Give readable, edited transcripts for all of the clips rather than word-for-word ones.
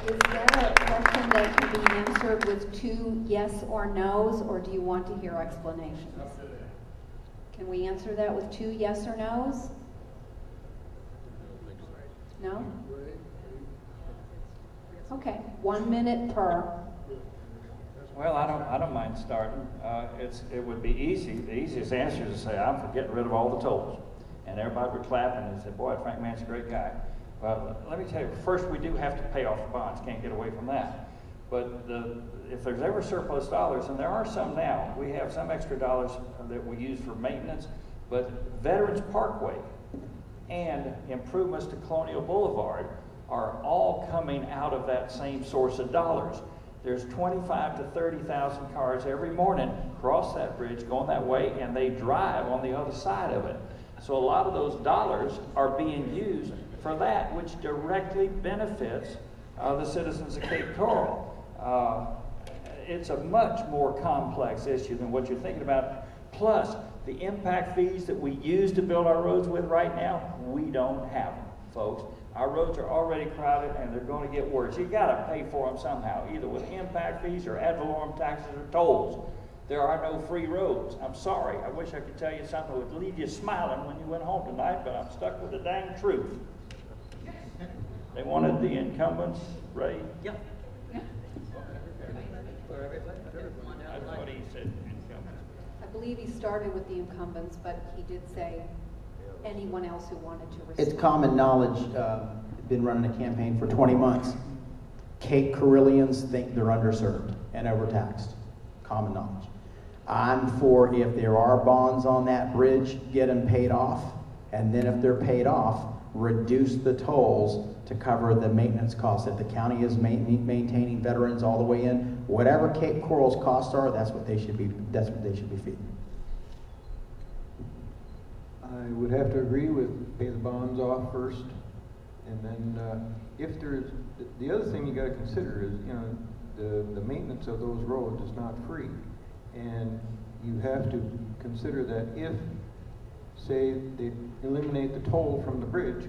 Is that a question that can be answered with 2 yes or no's, or do you want to hear explanations? Can we answer that with 2 yes or no's? No? Okay, 1 minute per. Well, I don't mind starting. It would be easy. The easiest answer is to say, I'm for getting rid of all the tolls. And everybody would clap and say, boy, Frank Mann's a great guy. Well, let me tell you, first we do have to pay off the bonds. Can't get away from that. But if there's ever surplus dollars, and there are some now, we have some extra dollars that we use for maintenance, but Veterans Parkway and improvements to Colonial Boulevard are all coming out of that same source of dollars. There's 25 to 30,000 cars every morning cross that bridge going that way, and they drive on the other side of it. So a lot of those dollars are being used for that, which directly benefits the citizens of Cape Coral. It's a much more complex issue than what you're thinking about. Plus, the impact fees that we use to build our roads with right now, we don't have them, folks. Our roads are already crowded, and they're going to get worse. You got to pay for them somehow, either with impact fees or ad valorem taxes or tolls. There are no free roads. I'm sorry. I wish I could tell you something that would leave you smiling when you went home tonight, but I'm stuck with the dang truth. They wanted the incumbents, Ray? Yeah. That's what he said, incumbents. I believe he started with the incumbents, but he did say anyone else who wanted to respond. It's common knowledge, been running a campaign for 20 months. Cape Corellians think they're underserved and overtaxed. Common knowledge. I'm for, if there are bonds on that bridge, get them paid off, and then if they're paid off, reduce the tolls to cover the maintenance costs. If the county is maintaining veterans all the way in, whatever Cape Coral's costs are, that's what they should be feeding. I would have to agree with pay the bonds off first, and then if there's, the other thing you got to consider is, you know, the maintenance of those roads is not free, and you have to consider that if, say, they eliminate the toll from the bridge,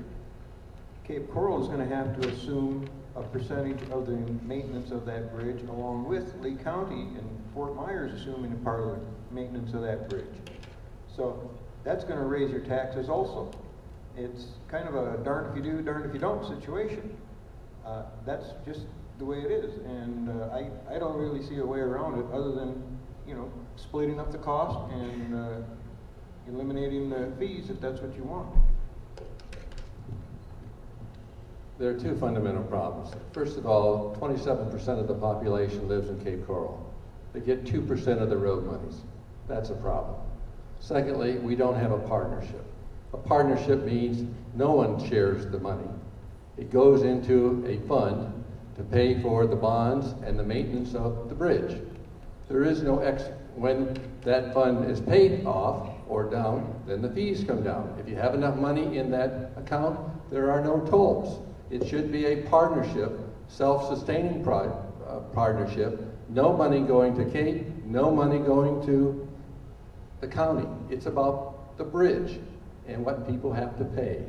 Cape Coral is going to have to assume a percentage of the maintenance of that bridge, along with Lee County and Fort Myers assuming a part of the maintenance of that bridge. So that's going to raise your taxes also. It's kind of a darned if you do, darned if you don't situation. That's just the way it is, and I don't really see a way around it other than, you know, splitting up the cost and eliminating the fees if that's what you want. There are 2 fundamental problems. First of all, 27% of the population lives in Cape Coral. They get 2% of the road monies. That's a problem. Secondly, we don't have a partnership. A partnership means no one shares the money. It goes into a fund to pay for the bonds and the maintenance of the bridge. There is no when that fund is paid off or down, then the fees come down. If you have enough money in that account, there are no tolls. It should be a partnership, self-sustaining partnership, no money going to Cape, no money going to the county. It's about the bridge and what people have to pay.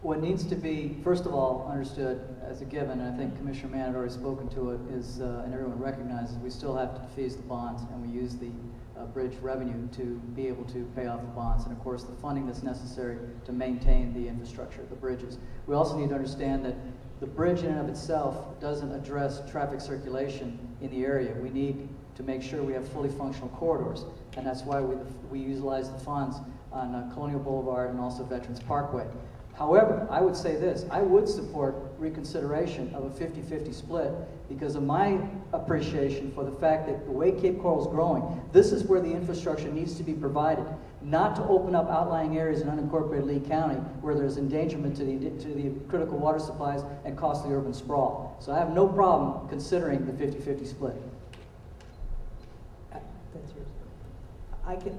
What needs to be, first of all, understood as a given, and I think Commissioner Mann had already spoken to it, is, and everyone recognizes, we still have to defease the bonds, and we use the bridge revenue to be able to pay off the bonds, and of course the funding that's necessary to maintain the infrastructure, the bridges. We also need to understand that the bridge in and of itself doesn't address traffic circulation in the area. We need to make sure we have fully functional corridors, and that's why we utilize the funds on Colonial Boulevard and also Veterans Parkway. However, I would say this, I would support reconsideration of a 50-50 split because of my appreciation for the fact that the way Cape Coral is growing, this is where the infrastructure needs to be provided, not to open up outlying areas in unincorporated Lee County where there's endangerment to the critical water supplies and costly urban sprawl. So I have no problem considering the 50-50 split. That's yours.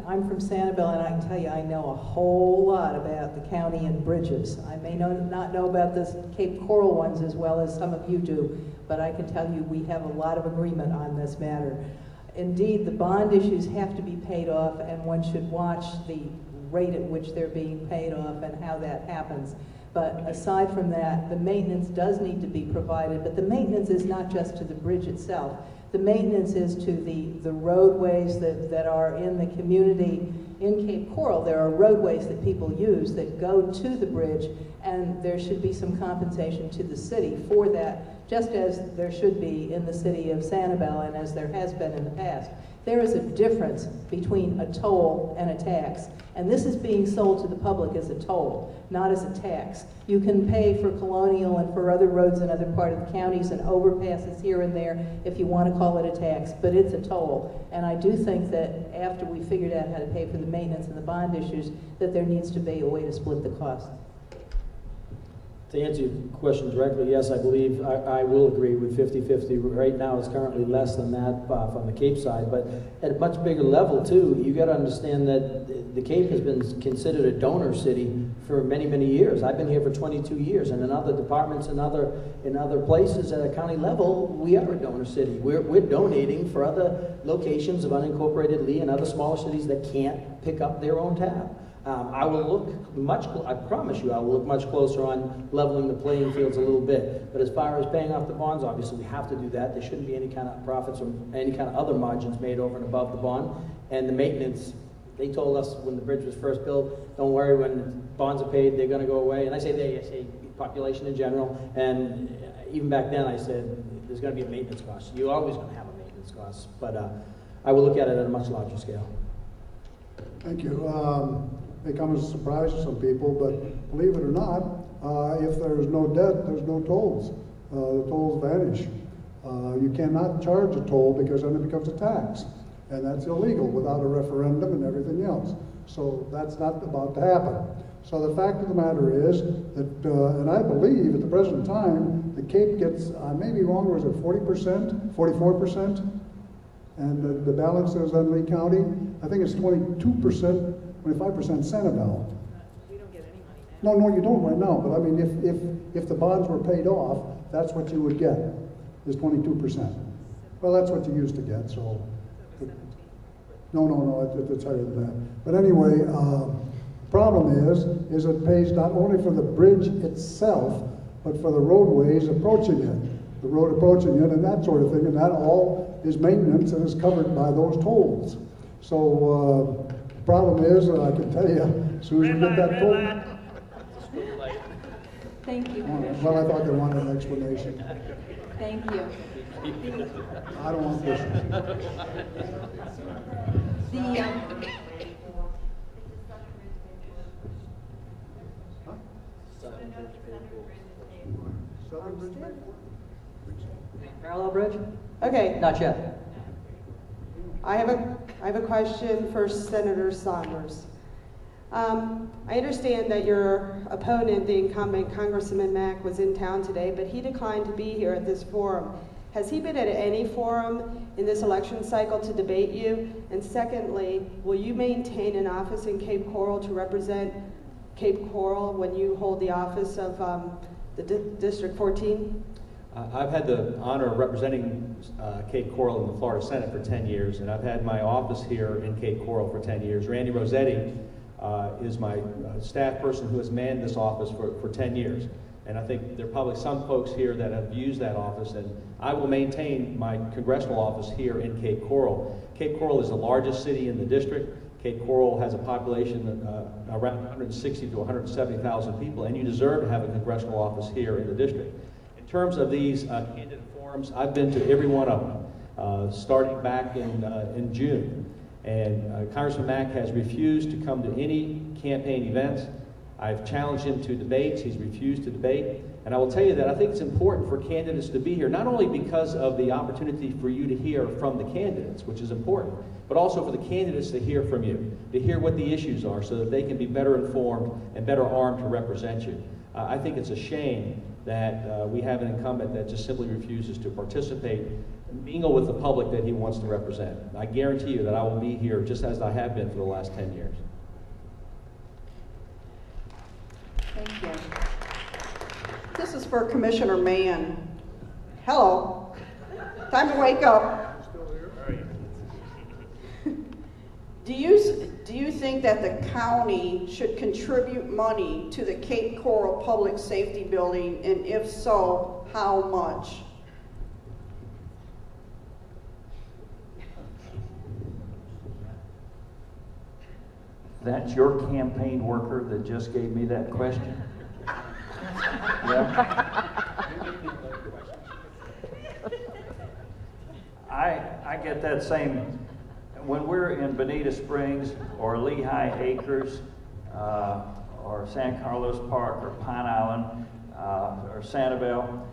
I'm from Sanibel, and I can tell you I know a whole lot about the county and bridges. I may not know about the Cape Coral ones as well as some of you do, but I can tell you we have a lot of agreement on this matter. Indeed, the bond issues have to be paid off, and one should watch the rate at which they're being paid off and how that happens. But aside from that, the maintenance does need to be provided, but the maintenance is not just to the bridge itself. The maintenance is to the roadways that are in the community. In Cape Coral, there are roadways that people use that go to the bridge, and there should be some compensation to the city for that, just as there should be in the city of Sanibel and as there has been in the past. There is a difference between a toll and a tax, and this is being sold to the public as a toll, not as a tax. You can pay for Colonial and for other roads in other part of the counties and overpasses here and there if you want to call it a tax, but it's a toll. And I do think that after we figured out how to pay for the maintenance and the bond issues, that there needs to be a way to split the cost. To answer your question directly, yes, I believe I will agree with 50-50. Right now, it's currently less than that from the Cape side, but at a much bigger level too. You got to understand that the Cape has been considered a donor city for many, many years. I've been here for 22 years, and in other departments and in other places at a county level, we are a donor city. We're donating for other locations of unincorporated Lee and other smaller cities that can't pick up their own tab. I will look I promise you, I will look much closer on leveling the playing fields a little bit. But as far as paying off the bonds, obviously we have to do that. There shouldn't be any kind of profits or any kind of other margins made over and above the bond. And the maintenance, they told us when the bridge was first built, don't worry, when bonds are paid, they're going to go away. And I say population in general. And even back then I said, there's going to be a maintenance cost. You're always going to have a maintenance cost. But I will look at it at a much larger scale. Thank you. May come as a surprise to some people, but believe it or not, if there's no debt, there's no tolls. The tolls vanish. You cannot charge a toll because then it becomes a tax, and that's illegal without a referendum and everything else. So that's not about to happen. So the fact of the matter is that, and I believe at the present time, the Cape gets, I may be wrong, was it 40%, 44%? And the balance is on Lee County. I think it's 22%, 25% Sanibel. We don't get any money No, now. you don't right now, but I mean, if the bonds were paid off, that's what you would get, is 22%. Well, that's what you used to get, so. No, it's higher than that. But anyway, problem is it pays not only for the bridge itself, but for the roadways approaching it, the road approaching it and that sort of thing, and that all is maintenance and is covered by those tolls. So the problem is, I can tell you, as soon as we get that toll. Thank you, Well, I thought they wanted an explanation. Thank you. I don't want this. Parallel bridge? Okay, Not yet. I have a question for Senator Saunders. I understand that your opponent, the incumbent Congressman Mack, was in town today, but he declined to be here at this forum. Has he been at any forum in this election cycle to debate you? And secondly, will you maintain an office in Cape Coral to represent Cape Coral when you hold the office of the District 14? I've had the honor of representing Cape Coral in the Florida Senate for 10 years, and I've had my office here in Cape Coral for 10 years. Randy Rossetti is my staff person who has manned this office for 10 years. And I think there are probably some folks here that have used that office, and I will maintain my congressional office here in Cape Coral. Cape Coral is the largest city in the district. Cape Coral has a population of around 160 to 170,000 people, and you deserve to have a congressional office here in the district. In terms of these candidate forums, I've been to every one of them, starting back in June. And Congressman Mack has refused to come to any campaign events. I've challenged him to debates. He's refused to debate. And I will tell you that I think it's important for candidates to be here, not only because of the opportunity for you to hear from the candidates, which is important, but also for the candidates to hear from you, to hear what the issues are so that they can be better informed and better armed to represent you. I think it's a shame that we have an incumbent that just simply refuses to participate and mingle with the public that he wants to represent. I guarantee you that I will be here just as I have been for the last 10 years. Thank you. This is for Commissioner Mann. Hello. Time to wake up. Do do you think that the county should contribute money to the Cape Coral Public Safety Building, and if so, how much? That's your campaign worker that just gave me that question? Yeah. I get that same, when we're in Bonita Springs or Lehigh Acres or San Carlos Park or Pine Island or Sanibel,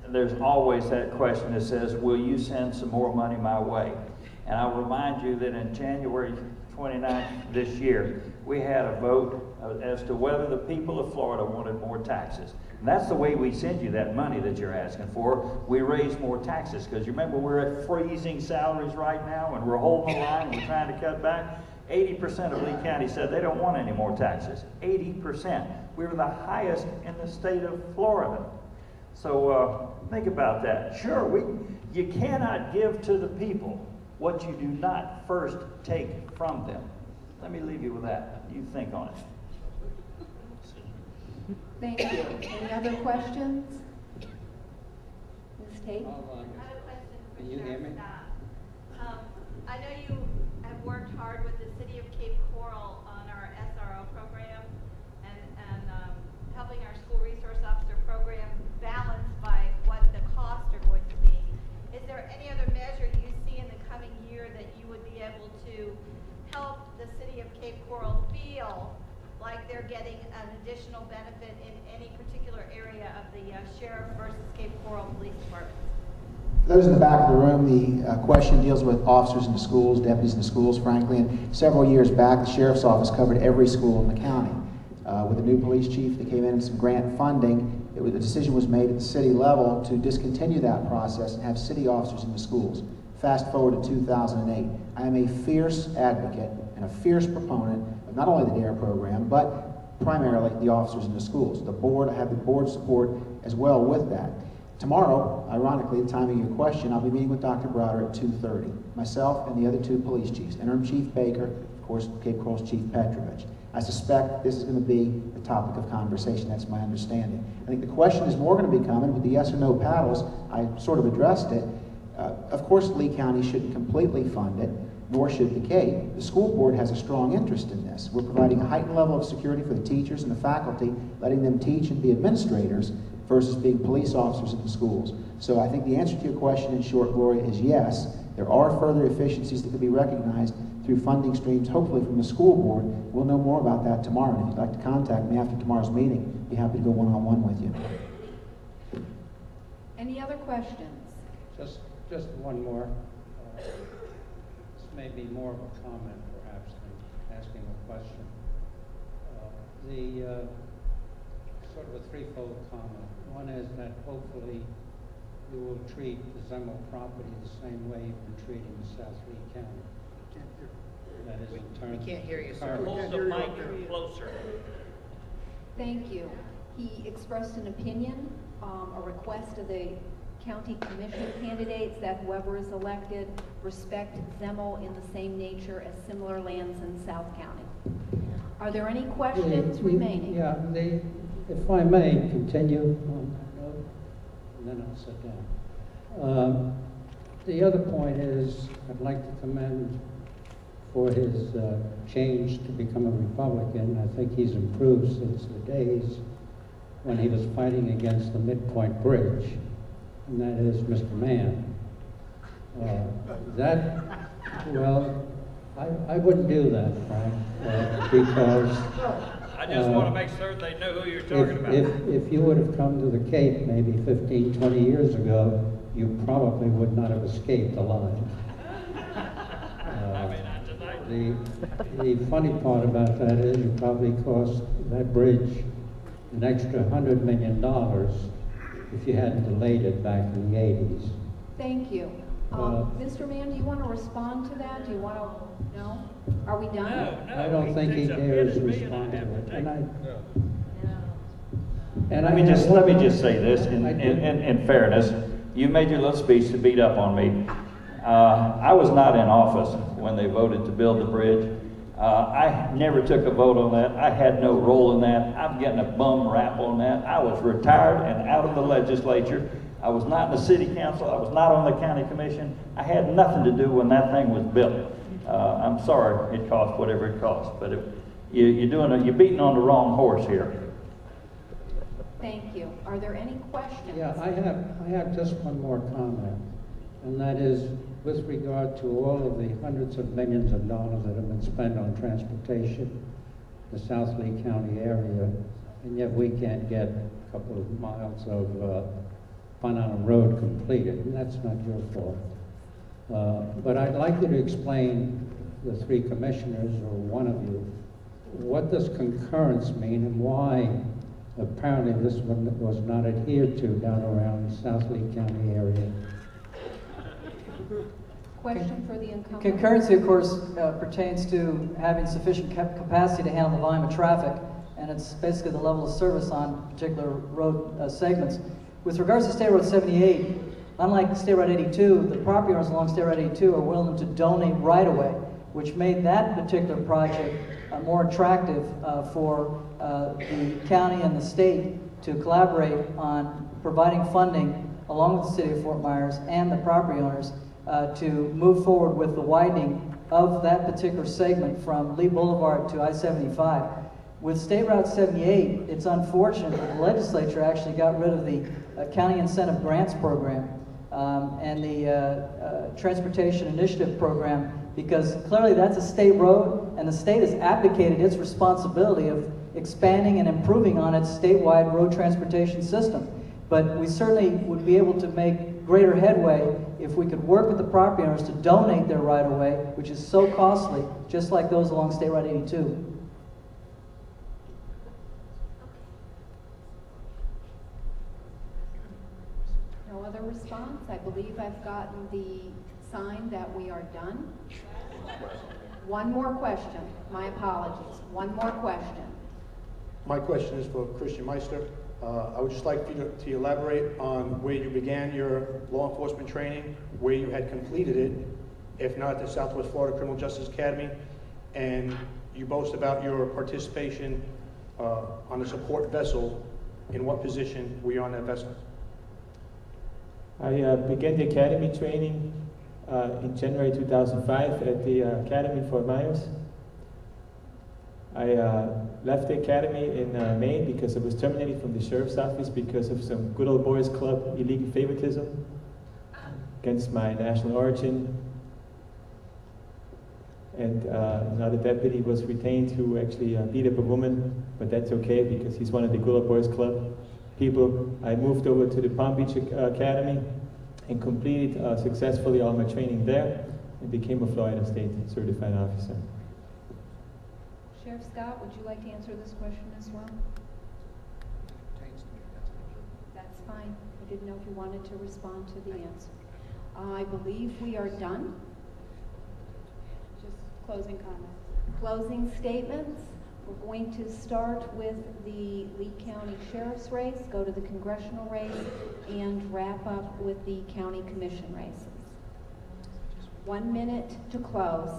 there's always that question that says, will you send some more money my way? And I'll remind you that in January 29th this year, we had a vote as to whether the people of Florida wanted more taxes. And that's the way we send you that money that you're asking for. We raise more taxes, because you remember we're at freezing salaries right now, and we're holding the line, we're trying to cut back. 80% of Lee County said they don't want any more taxes. 80%. We were the highest in the state of Florida. So think about that. Sure, you cannot give to the people what you do not first take from them. Let me leave you with that. You think on it. Thank you. Any other questions? Ms. Tate? I have a question for Sheriff Scott. I know you have worked hard with the City of Cape Coral on our SRO program and helping our school resource officer program balanced by what the costs are going to be. Is there any other measure you see in the coming year that you would be able to help the City of Cape Coral feel like they're getting an additional benefit in any particular area of the Sheriff versus Cape Coral Police Department? For those in the back of the room, the question deals with officers in the schools, deputies in the schools, frankly. And several years back, the Sheriff's Office covered every school in the county. With a new police chief that came in and some grant funding, the decision was made at the city level to discontinue that process and have city officers in the schools. Fast forward to 2008. I am a fierce advocate and a fierce proponent of not only the DARE program, but primarily the officers in the schools. The board, I have the board support as well with that. Tomorrow, ironically, the time of your question, I'll be meeting with Dr. Browder at 2:30. Myself and the other two police chiefs, Interim Chief Baker, of course, Cape Coral's Chief Petrovich. I suspect this is going to be the topic of conversation. That's my understanding. I think the question is more going to be coming with the yes or no paddles. I sort of addressed it. Of course, Lee County shouldn't completely fund it, nor should the Cape. The school board has a strong interest in this. We're providing a heightened level of security for the teachers and the faculty, letting them teach and be administrators versus being police officers in the schools. So I think the answer to your question in short, Gloria, is yes. There are further efficiencies that could be recognized through funding streams, hopefully from the school board. We'll know more about that tomorrow. And if you'd like to contact me after tomorrow's meeting, I'd be happy to go one-on-one with you. Any other questions? Just one more. This may be more of a comment, perhaps, than asking a question. Sort of a threefold comment. One is that hopefully you will treat the Zemmel property the same way you've been treating the South Lee County. That is in terms. We can't hear you, sir. Hold the mic closer. Thank you. He expressed an opinion, a request of the county commission candidates that whoever is elected respect Zemmel in the same nature as similar lands in South County. Are there any questions remaining? Yeah, if I may continue on that note, and then I'll sit down. The other point is I'd like to commend for his change to become a Republican. I think he's improved since the days when he was fighting against the Midpoint Bridge, and that is Mr. Mann. I wouldn't do that, Frank, because I just want to make sure they know who you're talking about. If you would have come to the Cape maybe 15, 20 years ago, you probably would not have escaped alive. The funny part about that is it probably cost that bridge an extra $100 million if you hadn't delayed it back in the 80s. Thank you. Mr. Mann, do you want to respond to that? Do you want to, no? Are we done? No, I don't think he dares respond to it. Let me just say this in fairness. You made your little speech to beat up on me. I was not in office when they voted to build the bridge. I never took a vote on that. I had no role in that. I'm getting a bum rap on that. I was retired and out of the legislature. I was not in the city council. I was not on the county commission. I had nothing to do when that thing was built. I'm sorry it cost whatever it cost, but you're beating on the wrong horse here. Thank you. Are there any questions? Yeah, I have just one more comment, and that is with regard to all of the hundreds of millions of dollars that have been spent on transportation in the South Lee County area, and yet we can't get a couple of miles of fun on a road completed, and that's not your fault. But I'd like you to explain, the three commissioners, or one of you, what does concurrence mean and why apparently this one was not adhered to down around the South Lee County area. Question for the incumbent. Concurrency, of course, pertains to having sufficient capacity to handle the volume of traffic, and it's basically the level of service on particular road segments. With regards to State Road 78, unlike State Road 82, the property owners along State Road 82 are willing to donate right-of-way, which made that particular project more attractive for the county and the state to collaborate on providing funding along with the city of Fort Myers and the property owners to move forward with the widening of that particular segment from Lee Boulevard to I-75. With State Route 78, it's unfortunate that the legislature actually got rid of the County Incentive Grants Program and the Transportation Initiative Program, because clearly that's a state road, and the state has abdicated its responsibility of expanding and improving on its statewide road transportation system. But we certainly would be able to make greater headway if we could work with the property owners to donate their right-of-way, which is so costly, just like those along State Route 82. No other response? I believe I've gotten the sign that we are done. One more question. My apologies. One more question. My question is for Christian Meister. I would just like you to elaborate on where you began your law enforcement training, where you had completed it, if not the Southwest Florida Criminal Justice Academy, and you boast about your participation on a support vessel. In what position were you on that vessel? I began the academy training in January 2005 at the Academy Fort Myers. I left the academy in May because I was terminated from the sheriff's office because of some good old boys club illegal favoritism against my national origin. And another deputy was retained to actually beat up a woman, but that's okay because he's one of the good old boys club people. I moved over to the Palm Beach Academy and completed successfully all my training there and became a Florida State certified officer. Sheriff Scott, would you like to answer this question as well? That's fine. I didn't know if you wanted to respond to the answer. I believe we are done. Just closing comments. Closing statements. We're going to start with the Lee County Sheriff's race, go to the congressional race, and wrap up with the county commission races. 1 minute to close.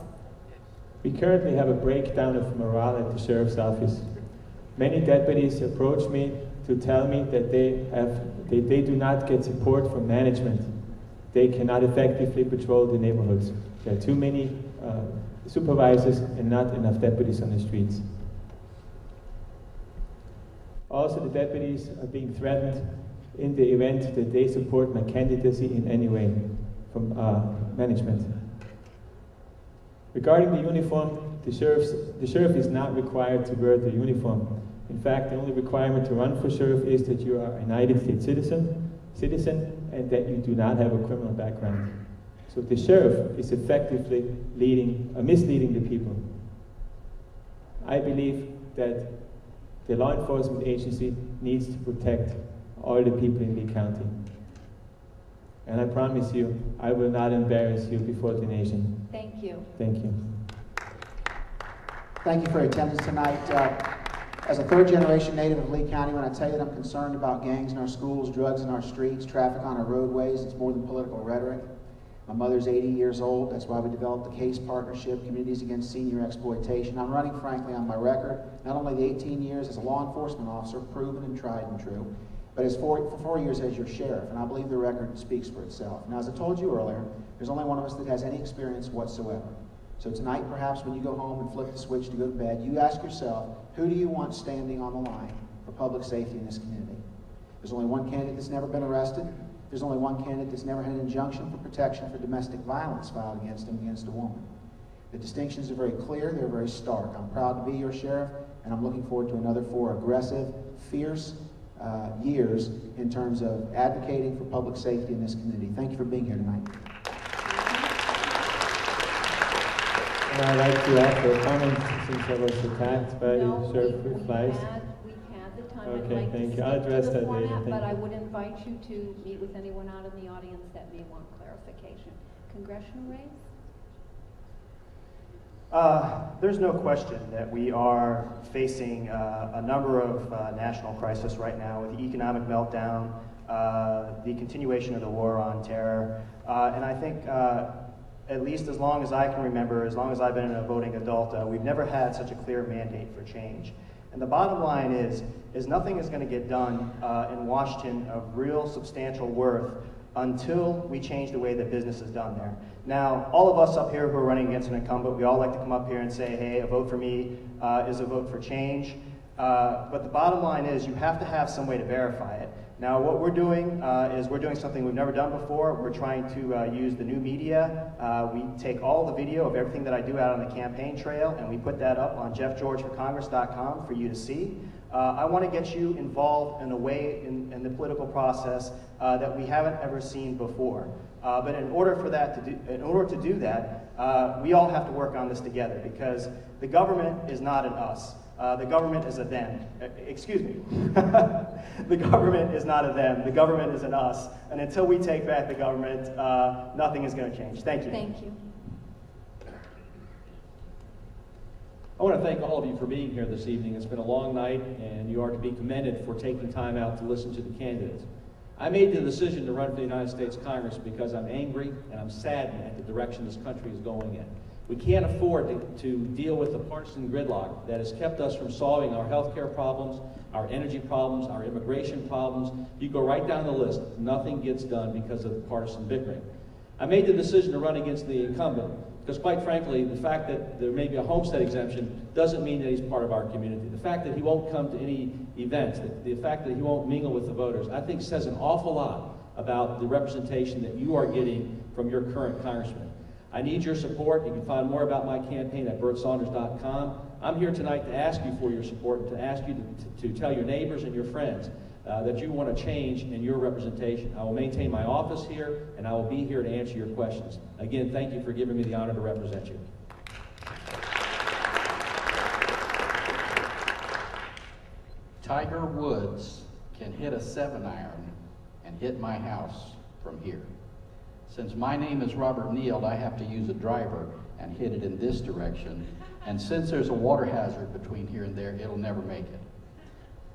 We currently have a breakdown of morale at the sheriff's office. Many deputies approach me to tell me that they do not get support from management. They cannot effectively patrol the neighborhoods. There are too many supervisors and not enough deputies on the streets. Also, the deputies are being threatened in the event that they support my candidacy in any way from management. Regarding the uniform, the sheriff is not required to wear the uniform. In fact, the only requirement to run for sheriff is that you are a United States citizen and that you do not have a criminal background. So the sheriff is effectively misleading the people. I believe that the law enforcement agency needs to protect all the people in Lee County. And I promise you, I will not embarrass you before the nation. Thank you. Thank you. Thank you for your attendance tonight. As a third-generation native of Lee County, when I tell you that I'm concerned about gangs in our schools, drugs in our streets, traffic on our roadways, it's more than political rhetoric. My mother's 80 years old. That's why we developed the CASE partnership, Communities Against Senior Exploitation. I'm running, frankly, on my record, not only the 18 years as a law enforcement officer, proven and tried and true, but as for 4 years as your sheriff, and I believe the record speaks for itself. Now, as I told you earlier, there's only one of us that has any experience whatsoever. So tonight, perhaps when you go home and flip the switch to go to bed, you ask yourself, who do you want standing on the line for public safety in this community? There's only one candidate that's never been arrested. There's only one candidate that's never had an injunction for protection for domestic violence filed against him against a woman. The distinctions are very clear, they're very stark. I'm proud to be your sheriff, and I'm looking forward to another 4 aggressive, fierce years in terms of advocating for public safety in this community. Thank you for being here tonight. I'd like to offer a comment since I was attacked by Sheriff Fleiss. We've had the time. Okay, I'd like thank to you. I'll stick to address the that format, later. Thank but you. I would invite you to meet with anyone out in the audience that may want clarification. Congressional race? There's no question that we are facing a number of national crises right now with the economic meltdown, the continuation of the war on terror, and I think at least as long as I can remember, as long as I've been a voting adult, we've never had such a clear mandate for change. And the bottom line is nothing is going to get done in Washington of real substantial worth until we change the way that business is done there. Now, all of us up here who are running against an incumbent, we all like to come up here and say, hey, a vote for me is a vote for change. But the bottom line is you have to have some way to verify it. Now, what we're doing is we're doing something we've never done before. We're trying to use the new media. We take all the video of everything that I do out on the campaign trail, and we put that up on jeffgeorgeforcongress.com for you to see. I want to get you involved in a way in the political process that we haven't ever seen before. But in order to do that, we all have to work on this together because the government is not an us. The government is a them. Excuse me. The government is not a them. The government is an us. And until we take back the government, nothing is going to change. Thank you. Thank you. I want to thank all of you for being here this evening. It's been a long night, and you are to be commended for taking time out to listen to the candidates. I made the decision to run for the United States Congress because I'm angry and I'm saddened at the direction this country is going in. We can't afford to deal with the partisan gridlock that has kept us from solving our health care problems, our energy problems, our immigration problems. You go right down the list. Nothing gets done because of partisan bickering. I made the decision to run against the incumbent because, quite frankly, the fact that there may be a homestead exemption doesn't mean that he's part of our community. The fact that he won't come to any events, the fact that he won't mingle with the voters, I think says an awful lot about the representation that you are getting from your current congressman. I need your support. You can find more about my campaign at bertsaunders.com. I'm here tonight to ask you for your support and to ask you to tell your neighbors and your friends that you want to change in your representation. I will maintain my office here, and I will be here to answer your questions. Again, thank you for giving me the honor to represent you. Tiger Woods can hit a 7-iron and hit my house from here. Since my name is Robert Neal, I have to use a driver and hit it in this direction. And since there's a water hazard between here and there, it'll never make it.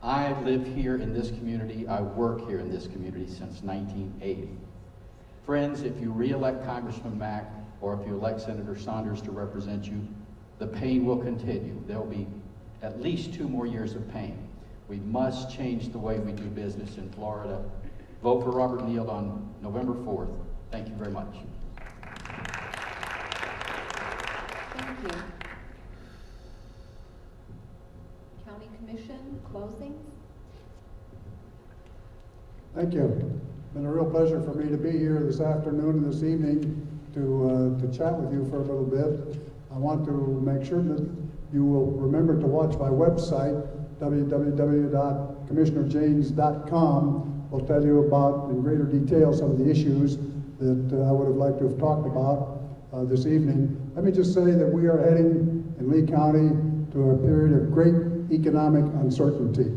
I live here in this community. I work here in this community since 1980. Friends, if you re-elect Congressman Mack or if you elect Senator Saunders to represent you, the pain will continue. There'll be at least 2 more years of pain. We must change the way we do business in Florida. Vote for Robert Neal on November 4th. Thank you very much. Thank you. County Commission, closings? Thank you. It's been a real pleasure for me to be here this afternoon and this evening to chat with you for a little bit. I want to make sure that you will remember to watch my website, www.commissionerjanes.com. will tell you about in greater detail some of the issues that I would have liked to have talked about this evening. Let me just say that we are heading in Lee County to a period of great economic uncertainty.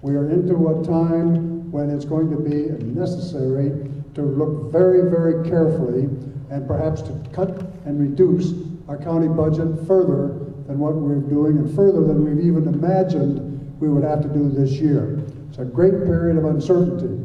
We are into a time when it's going to be necessary to look very, very carefully and perhaps to cut and reduce our county budget further than what we're doing and further than we've even imagined we would have to do this year. It's a great period of uncertainty.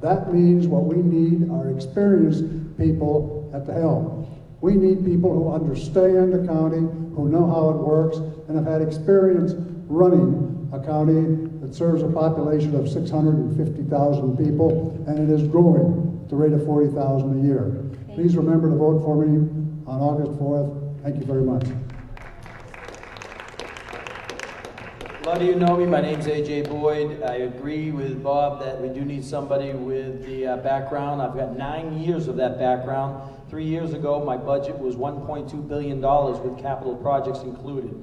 That means what we need are experienced people people at the helm. We need people who understand the county, who know how it works, and have had experience running a county that serves a population of 650,000 people, and it is growing at the rate of 40,000 a year. Please remember to vote for me on August 4th. Thank you very much. A lot of you know me. My name's A.J. Boyd. I agree with Bob that we do need somebody with the background. I've got 9 years of that background. 3 years ago, my budget was $1.2 billion with capital projects included.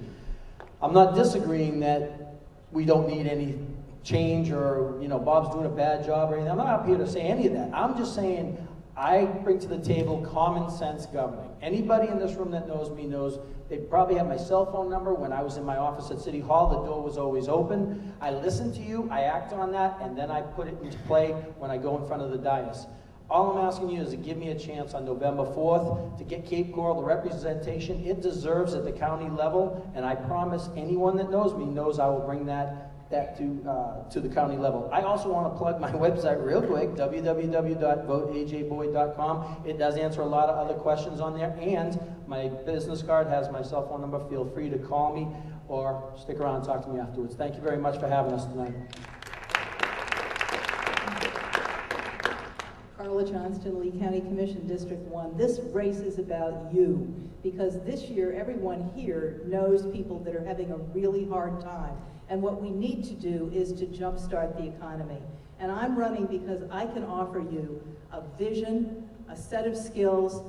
I'm not disagreeing that we don't need any change or, you know, Bob's doing a bad job or anything. I'm not up here to say any of that. I'm just saying I bring to the table common sense governing. Anybody in this room that knows me knows they probably have my cell phone number. When I was in my office at City Hall, the door was always open. I listen to you, I act on that, and then I put it into play when I go in front of the dais. All I'm asking you is to give me a chance on November 4th to get Cape Coral the representation it deserves at the county level, and I promise anyone that knows me knows I will bring that to the county level. I also want to plug my website real quick, www.voteajboyd.com. It does answer a lot of other questions on there, and my business card has my cell phone number. Feel free to call me or stick around and talk to me afterwards. Thank you very much for having us tonight. Carla Johnston, Lee County Commission, District 1. This race is about you, because this year everyone here knows people that are having a really hard time. And what we need to do is to jumpstart the economy. And I'm running because I can offer you a vision, a set of skills,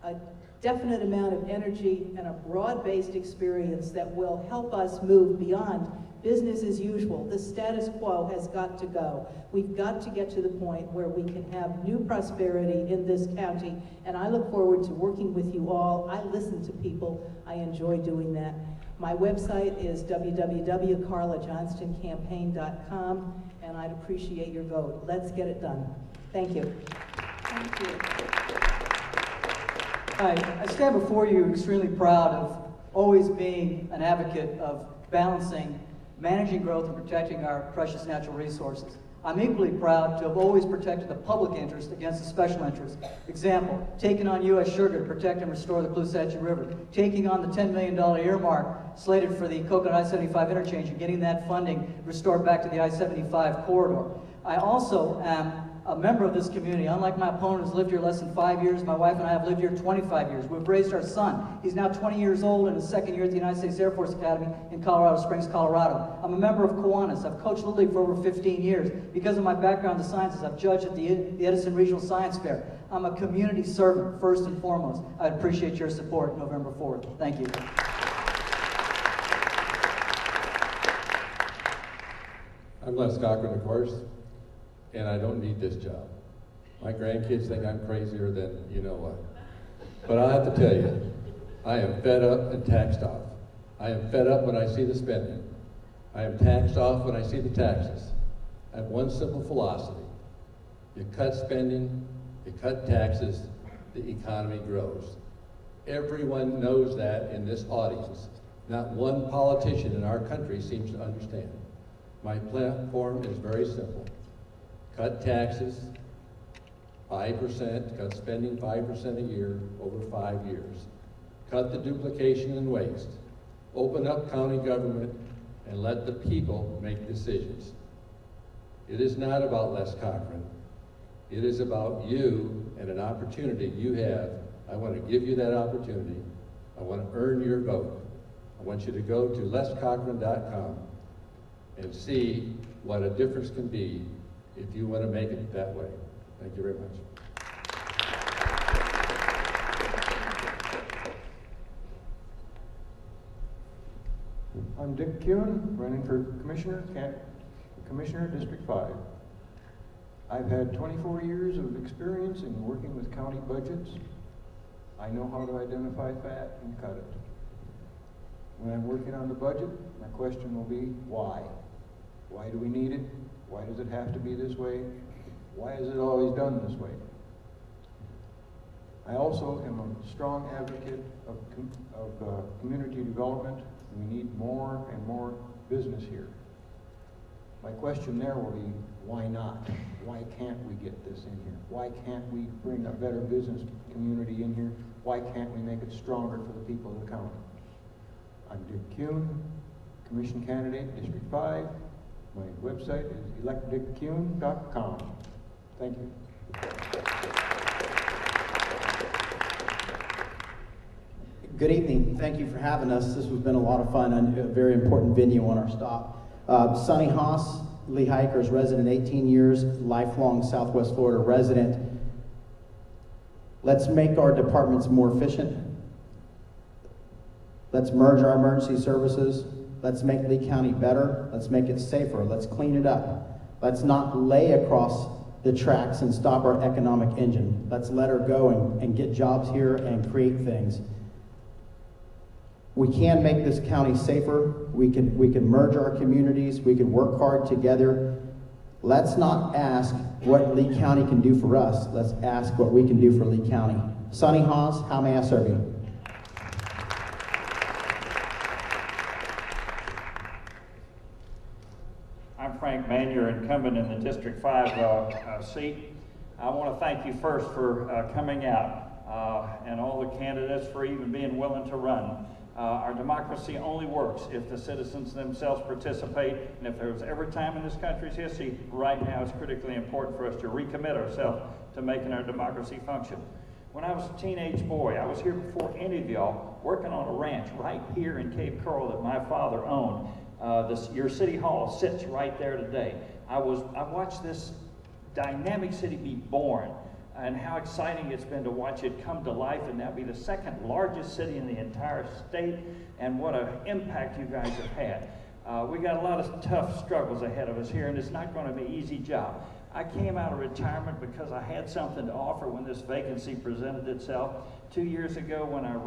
a definite amount of energy, and a broad-based experience that will help us move beyond business as usual. The status quo has got to go. We've got to get to the point where we can have new prosperity in this county, and I look forward to working with you all. I listen to people. I enjoy doing that. My website is www.carlajohnstoncampaign.com, and I'd appreciate your vote. Let's get it done. Thank you. Thank you. I stand before you extremely proud of always being an advocate of balancing managing growth and protecting our precious natural resources. I'm equally proud to have always protected the public interest against the special interest. Example, taking on U.S. Sugar to protect and restore the Caloosahatchee River, taking on the $10 million earmark slated for the Coconut I-75 interchange and getting that funding restored back to the I-75 corridor. I also am a member of this community. Unlike my opponent who's lived here less than 5 years, my wife and I have lived here 25 years. We've raised our son. He's now 20 years old in his second year at the United States Air Force Academy in Colorado Springs, Colorado. I'm a member of Kiwanis. I've coached Little League for over 15 years. Because of my background in the sciences, I've judged at the Edison Regional Science Fair. I'm a community servant, first and foremost. I'd appreciate your support November 4th. Thank you. I'm Les Cochran, of course, and I don't need this job. My grandkids think I'm crazier than you know what. But I have to tell you, I am fed up and taxed off. I am fed up when I see the spending. I am taxed off when I see the taxes. I have one simple philosophy. You cut spending, you cut taxes, the economy grows. Everyone knows that in this audience. Not one politician in our country seems to understand. My platform is very simple. Cut taxes 5%, cut spending 5% a year over 5 years. Cut the duplication and waste. Open up county government and let the people make decisions. It is not about Les Cochran. It is about you and an opportunity you have. I want to give you that opportunity. I want to earn your vote. I want you to go to lescochran.com and see what a difference can be if you want to make it that way. Thank you very much. I'm Dick Kuhn, running for Commissioner District 5. I've had 24 years of experience in working with county budgets. I know how to identify fat and cut it. When I'm working on the budget, my question will be, why? Why do we need it? Why does it have to be this way? Why is it always done this way? I also am a strong advocate of community development. We need more and more business here. My question there will be, Why not? Why can't we get this in here? Why can't we bring a better business community in here? Why can't we make it stronger for the people of the county? I'm Dick Kuhn, Commission Candidate, District 5. My website is electdickkuhn.com. Thank you. Good evening. Thank you for having us. This has been a lot of fun and a very important venue on our stop. Sonny Haas, Lee Hikers, resident 18 years, lifelong Southwest Florida resident. Let's make our departments more efficient. Let's merge our emergency services. Let's make Lee County better. Let's make it safer. Let's clean it up. Let's not lay across the tracks and stop our economic engine. Let's let her go and get jobs here and create things. We can make this county safer. We can merge our communities. We can work hard together. Let's not ask what Lee County can do for us. Let's ask what we can do for Lee County. Sonny Haas, how may I serve you? I'm Frank Manier, incumbent in the District 5 seat. I want to thank you first for coming out and all the candidates for even being willing to run. Our democracy only works if the citizens themselves participate, and if there was ever a time in this country's history, right now it's critically important for us to recommit ourselves to making our democracy function. When I was a teenage boy, I was here before any of y'all, working on a ranch right here in Cape Coral that my father owned. Your city hall sits right there today. I watched this dynamic city be born, and how exciting it's been to watch it come to life and now be the second largest city in the entire state, and what an impact you guys have had. We got a lot of tough struggles ahead of us here, and it's not going to be an easy job. I came out of retirement because I had something to offer when this vacancy presented itself 2 years ago when I